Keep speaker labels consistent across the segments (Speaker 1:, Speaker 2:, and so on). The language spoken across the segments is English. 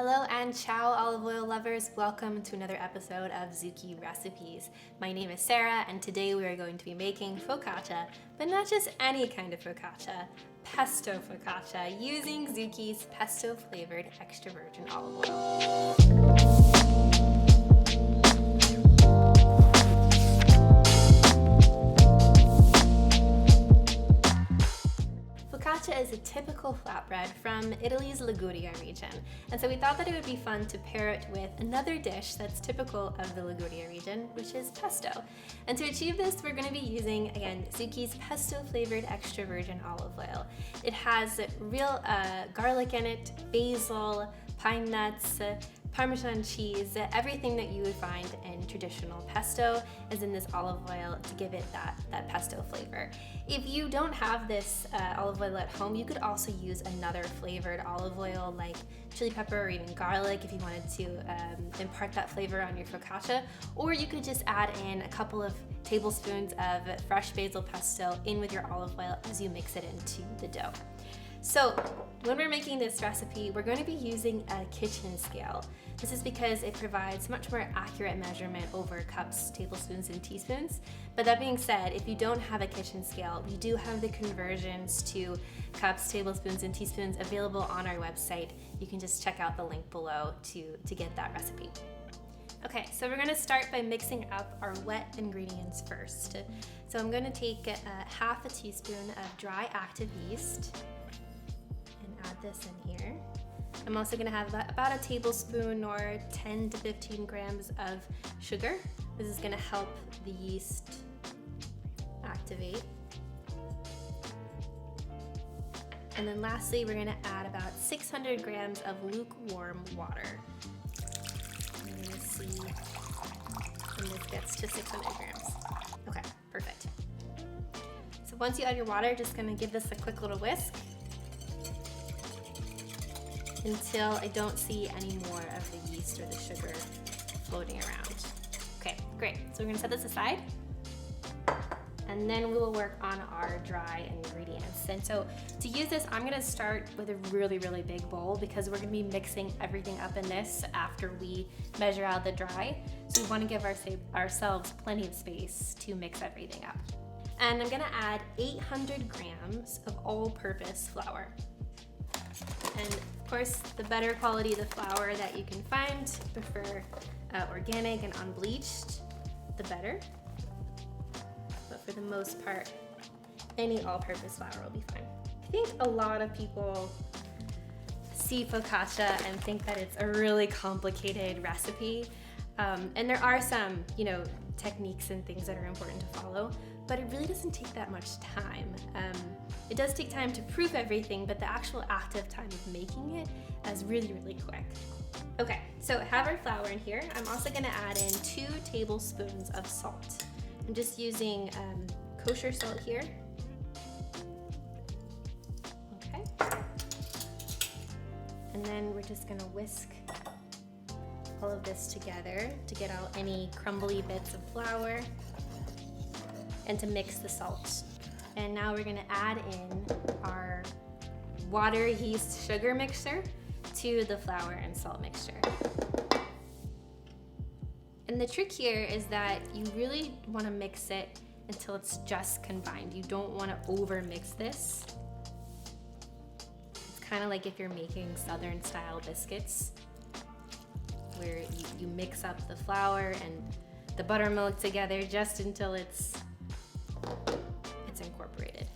Speaker 1: Hello and ciao olive oil lovers, welcome to another episode of Zucchi Recipes. My name is Sarah and today we are going to be making focaccia, but not just any kind of focaccia, pesto focaccia using Zucchi's pesto flavored extra virgin olive oil. Focaccia is a typical flatbread from Italy's Liguria region, and so we thought that it would be fun to pair it with another dish that's typical of the Liguria region, which is pesto. And to achieve this, we're going to be using, again, Zucchi's pesto flavored extra virgin olive oil. It has real garlic in it, basil, pine nuts, Parmesan cheese, everything that you would find in traditional pesto is in this olive oil to give it that pesto flavor. If you don't have this olive oil at home, you could also use another flavored olive oil like chili pepper or even garlic if you wanted to impart that flavor on your focaccia, or you could just add in a couple of tablespoons of fresh basil pesto in with your olive oil as you mix it into the dough. So when we're making this recipe, we're going to be using a kitchen scale. This is because it provides much more accurate measurement over cups, tablespoons, and teaspoons. But that being said, if you don't have a kitchen scale, we do have the conversions to cups, tablespoons, and teaspoons available on our website. You can just check out the link below to get that recipe. Okay, so we're gonna start by mixing up our wet ingredients first. So I'm gonna take half a teaspoon of dry active yeast, add this in here. I'm also going to have about a tablespoon or 10 to 15 grams of sugar. This is going to help the yeast activate. And then lastly, we're going to add about 600 grams of lukewarm water. I'm going to see when this gets to 600 grams. Okay, perfect. So once you add your water, just going to give this a quick little whisk until I don't see any more of the yeast or the sugar floating around. Okay, great. So we're gonna set this aside, and then we will work on our dry ingredients. And so to use this, I'm gonna start with a really, really big bowl because we're gonna be mixing everything up in this after we measure out the dry. So we wanna give ourselves plenty of space to mix everything up. And I'm gonna add 800 grams of all-purpose flour. And of course, the better quality the flour that you can find, prefer organic and unbleached, the better. But for the most part, any all-purpose flour will be fine. I think a lot of people see focaccia and think that it's a really complicated recipe. And there are some, techniques and things that are important to follow, but it really doesn't take that much time. It does take time to proof everything, but the actual active time of making it is really, really quick. Okay, so have our flour in here. I'm also gonna add in 2 tablespoons of salt. I'm just using kosher salt here. Okay. And then we're just gonna whisk all of this together to get out any crumbly bits of flour and to mix the salt. And now we're gonna add in our water, yeast, sugar mixture to the flour and salt mixture. And the trick here is that you really wanna mix it until it's just combined. You don't wanna over mix this. It's kind of like if you're making Southern style biscuits, where you mix up the flour and the buttermilk together just until it's incorporated.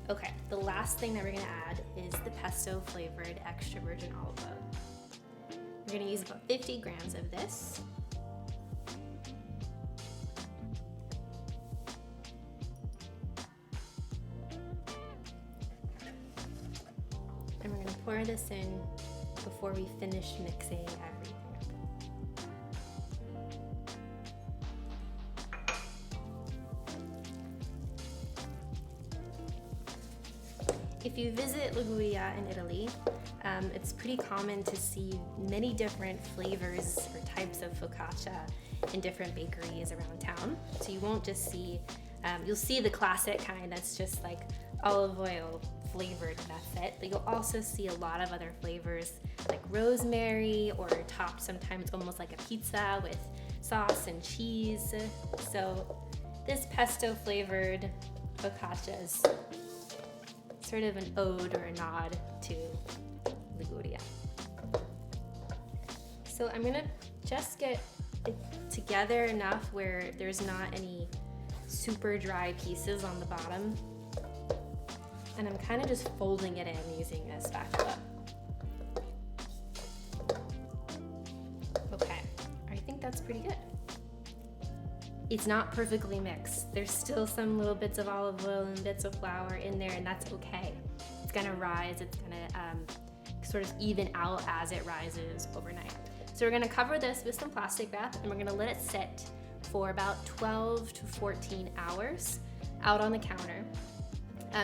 Speaker 1: Okay, the last thing that we're gonna add is the pesto flavored extra virgin olive oil. We're gonna use about 50 grams of this. And we're gonna pour this in before we finish mixing everything. If you visit Liguria in Italy, it's pretty common to see many different flavors or types of focaccia in different bakeries around town. So you won't just see, you'll see the classic kind that's just like olive oil flavored method, but you'll also see a lot of other flavors like rosemary, or topped sometimes almost like a pizza with sauce and cheese. So this pesto flavored focaccia is sort of an ode or a nod to Liguria. So I'm gonna just get it together enough where there's not any super dry pieces on the bottom. And I'm kind of just folding it in using a spatula. Okay, I think that's pretty good. It's not perfectly mixed. There's still some little bits of olive oil and bits of flour in there, and that's okay. It's gonna rise, it's gonna sort of even out as it rises overnight. So we're gonna cover this with some plastic wrap, and we're gonna let it sit for about 12 to 14 hours out on the counter.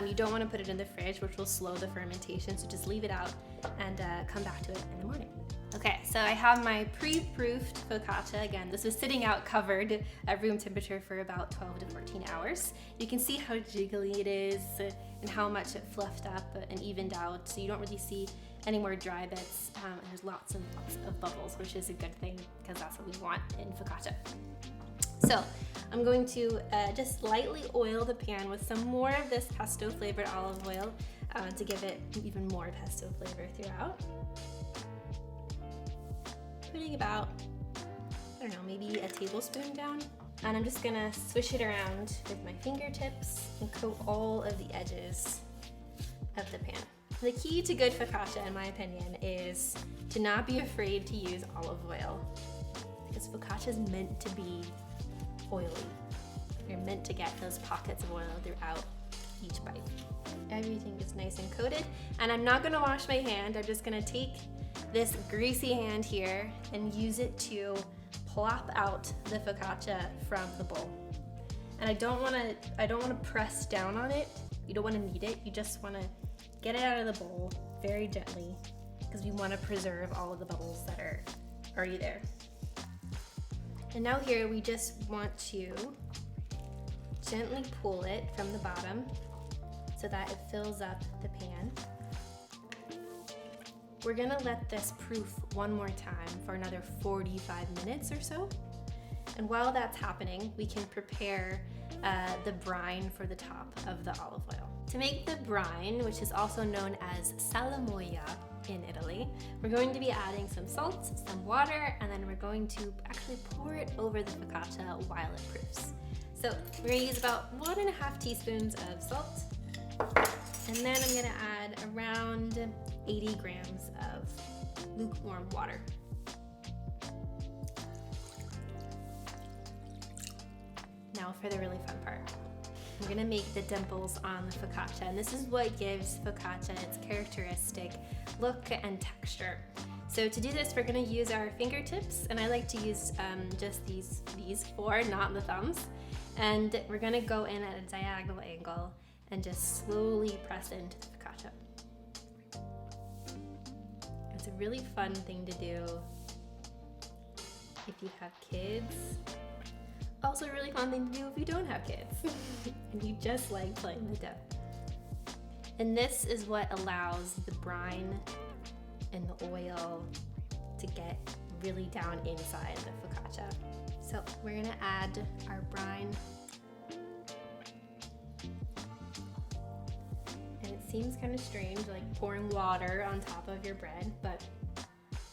Speaker 1: You don't want to put it in the fridge, which will slow the fermentation, so just leave it out and come back to it in the morning. Okay, so I have my pre-proofed focaccia. Again, this was sitting out covered at room temperature for about 12 to 14 hours. You can see how jiggly it is and how much it fluffed up and evened out, so you don't really see any more dry bits. There's lots and lots of bubbles, which is a good thing because that's what we want in focaccia. So I'm going to just lightly oil the pan with some more of this pesto flavored olive oil to give it even more pesto flavor throughout. Putting about, I don't know, maybe a tablespoon down. And I'm just gonna swish it around with my fingertips and coat all of the edges of the pan. The key to good focaccia, in my opinion, is to not be afraid to use olive oil, because focaccia is meant to be oily. You're meant to get those pockets of oil throughout each bite. Everything is nice and coated, and I'm not gonna wash my hand. I'm just gonna take this greasy hand here and use it to plop out the focaccia from the bowl. And I don't wanna press down on it. You don't wanna knead it. You just wanna get it out of the bowl very gently, because we wanna preserve all of the bubbles that are already there. And now here we just want to gently pull it from the bottom so that it fills up the pan. We're gonna let this proof one more time for another 45 minutes or so. And while that's happening, we can prepare the brine for the top of the olive oil. To make the brine, which is also known as salamoia in Italy, we're going to be adding some salt, some water, and then we're going to actually pour it over the focaccia while it proofs. So we're gonna use about 1.5 teaspoons of salt, and then I'm gonna add around 80 grams of lukewarm water. Now for the really fun part. We're gonna make the dimples on the focaccia, and this is what gives focaccia its characteristic look and texture. So to do this, we're gonna use our fingertips, and I like to use just these four, not the thumbs. And we're gonna go in at a diagonal angle and just slowly press into the focaccia. It's a really fun thing to do if you have kids. Also a really fun thing to do if you don't have kids and you just like playing with dough. And this is what allows the brine and the oil to get really down inside the focaccia. So we're gonna add our brine. And it seems kind of strange, like pouring water on top of your bread, but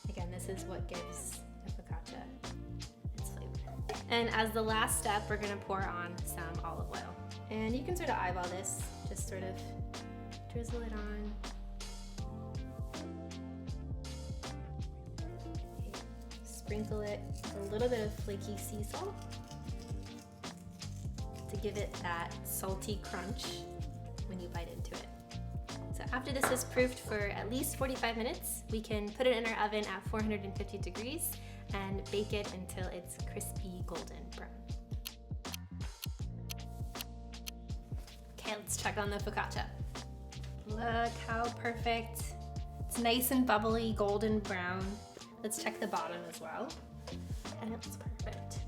Speaker 1: again, this is what gives the focaccia its flavor. And as the last step, we're gonna pour on some olive oil. And you can sort of eyeball this, just sort of drizzle it on. Okay. Sprinkle it with a little bit of flaky sea salt to give it that salty crunch when you bite into it. So after this is proofed for at least 45 minutes, we can put it in our oven at 450 degrees and bake it until it's crispy golden brown. Okay, let's check on the focaccia. Look how perfect. It's nice and bubbly, golden brown. Let's check the bottom as well. And it looks perfect.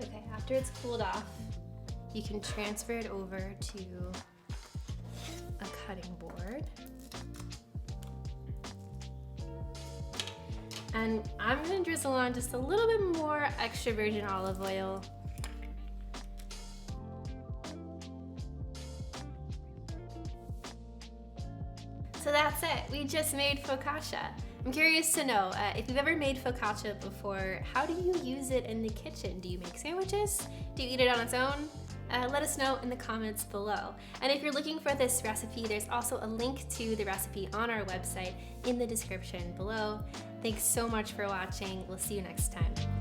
Speaker 1: Okay, after it's cooled off, you can transfer it over to a cutting board. And I'm gonna drizzle on just a little bit more extra virgin olive oil. So that's it, we just made focaccia. I'm curious to know, if you've ever made focaccia before, how do you use it in the kitchen? Do you make sandwiches? Do you eat it on its own? Let us know in the comments below. And if you're looking for this recipe, there's also a link to the recipe on our website in the description below. Thanks so much for watching. We'll see you next time.